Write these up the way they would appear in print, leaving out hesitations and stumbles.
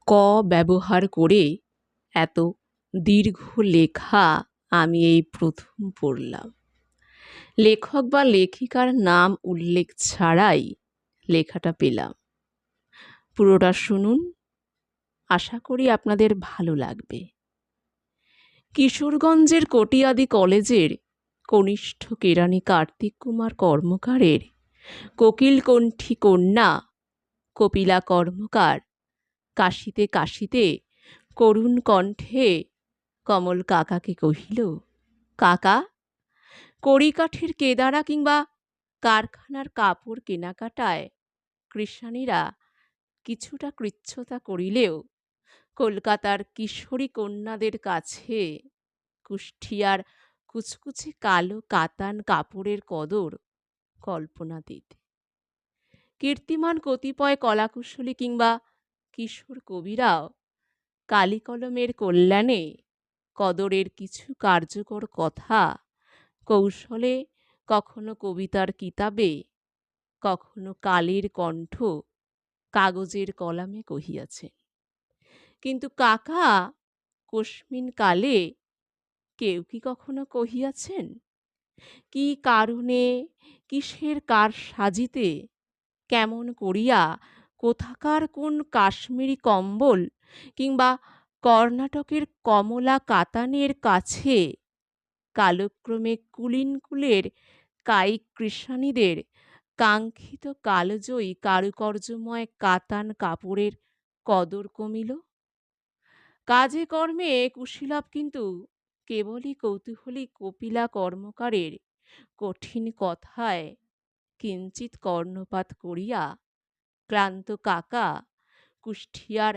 ক ব্যবহার করে এত দীর্ঘ লেখা আমি এই প্রথম পড়লাম। লেখক বা লেখিকার নাম উল্লেখ ছাড়াই লেখাটা পেলাম। পুরোটা শুনুন, আশা করি আপনাদের ভালো লাগবে। কিশোরগঞ্জের কটিয়াদি কলেজের কনিষ্ঠ কেরানি কার্তিক কুমার কর্মকারের কোকিলকণ্ঠী কন্যা কপিলা কর্মকার কাশিতে কাশিতে করুণ কণ্ঠে কমল কাকাকে কহিল, কাকা, কড়িকাঠের কেদারা কিংবা কারখানার কাপড় কেনাকাটায় কৃষাণীরা কিছুটা কৃচ্ছতা করিলেও কলকাতার কিশোরী কন্যাদের কাছে কুষ্টিয়ার কুচকুচে কালো কাতান কাপড়ের কদর কল্পনাতীত। কীর্তিমান কতিপয় কলাকুশলী কিংবা কিশোর কবিরাও কালিকলমের কল্যাণে কদরের কিছু কার্যকর কথা কৌশলে কখনো কবিতার কিতাবে, কখনো কালের কণ্ঠ কাগজের কলামে কহিয়াছেন। কিন্তু কাকা কস্মিন কালে কেউ কি কখনো কহিয়াছেন? কি কারণে, কিসের কার সাজিতে, কেমন করিয়া, কোথাকার কোন কাশ্মীরি কম্বল কিংবা কর্ণাটকের কমলা কাতানের কাছে কালক্রমে কুলিনকুলের কায়িক কৃষাণীদের কাঙ্ক্ষিত কালজয়ী কারুকর্যময় কাতান কাপড়ের কদর কমিল? কাজে কর্মে কুশীলব কিন্তু কেবলই কৌতূহলী কপিলা কর্মকারের কঠিন কথায় কিঞ্চিৎ কর্ণপাত করিয়া ক্লান্ত কাকা কুষ্টিয়ার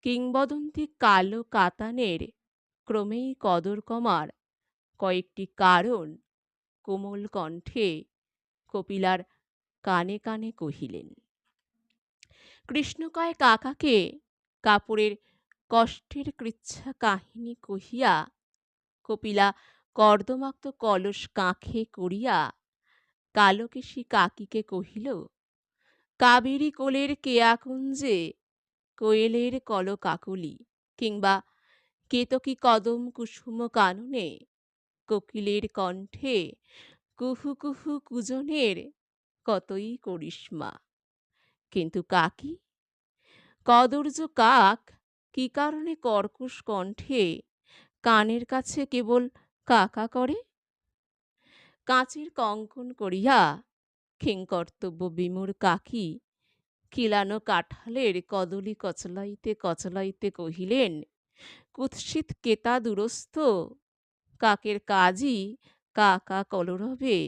কিংবদন্তি কালো কাতানের ক্রমেই কদর কমার কয়েকটি কারণ কোমল কণ্ঠে কপিলার কানে কানে কহিলেন। কৃষ্ণকায় কাকাকে কাপড়ের কষ্টের কৃচ্ছা কাহিনী কহিয়া কপিলা কর্দমাক্ত কলস কাঁখে করিয়া কালোকেশী কাকিকে কহিল, কাবেরী কোলের কেয়াকুঞ্জে কোয়েলের কলকাকলি কিংবা কেতকী কদম কুসুম কাননে কোকিলের কণ্ঠে কুহু কুহু কুজনের কতই করিশ্মা। কিন্তু কাকি, কদর্য কাক কি কারণে কর্কশ কণ্ঠে কানের কাছে কেবল কাকা করে? কাঁচের কঙ্কন করিয়া কিংকর্তব্য বিমূঢ় কাকি কিলানো কাঠালের কদলি কচলাইতে কচলাইতে কহিলেন, কুৎসিত কেতা দুরস্থ কাকের কাজই কাকা কলরবে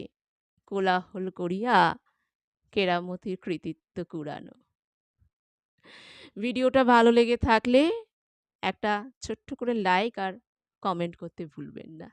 কোলাহল করিয়া কেরামতির কৃতিত্ব কুড়ানো। ভিডিওটা ভালো লেগে থাকলে একটা ছোট্ট করে লাইক আর কমেন্ট করতে ভুলবেন না।